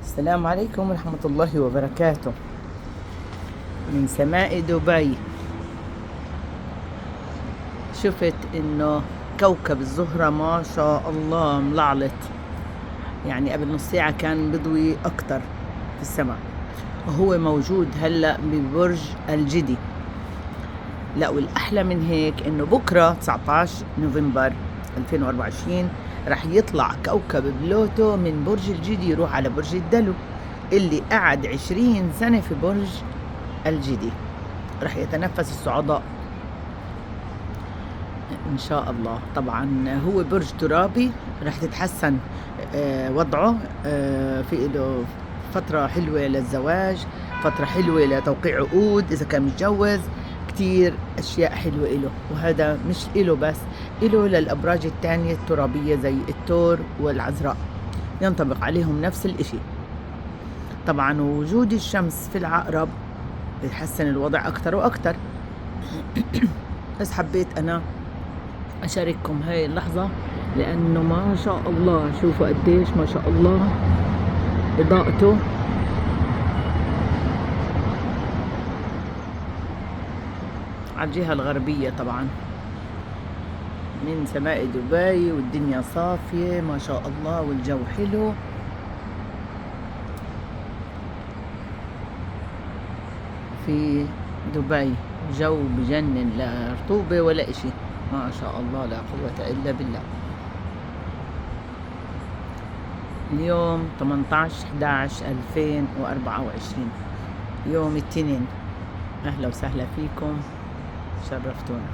السلام عليكم ورحمة الله وبركاته من سماء دبي. شفت انه كوكب الزهرة ما شاء الله ملعلط، يعني قبل نص ساعة كان بضوي اكتر في السماء، وهو موجود هلأ ببرج الجدي. لا، والأحلى من هيك إنه بكرة 19 نوفمبر 2024 رح يطلع كوكب بلوتو من برج الجدي يروح على برج الدلو اللي قعد 20 سنة في برج الجدي. رح يتنفس الصعداء إن شاء الله. طبعا هو برج ترابي، رح تتحسن وضعه، في له فترة حلوة للزواج، فترة حلوة لتوقيع عقود إذا كان متجوز، كتير أشياء حلوة إله. وهذا مش إله بس، إله للأبراج التانية الترابية زي الثور والعذراء، ينطبق عليهم نفس الإشي. طبعا وجود الشمس في العقرب بيحسن الوضع أكتر وأكتر. بس حبيت أنا أشارككم هاي اللحظة لأنه ما شاء الله، شوفوا قديش ما شاء الله إضاءته. على الجهة الغربية طبعا من سماء دبي، والدنيا صافية ما شاء الله والجو حلو. في دبي جو بجنن، لا رطوبة ولا إشي، ما شاء الله لا قوة إلا بالله. اليوم 18/11/2024 يوم الاثنين. أهلا وسهلا فيكم، شرفتونا.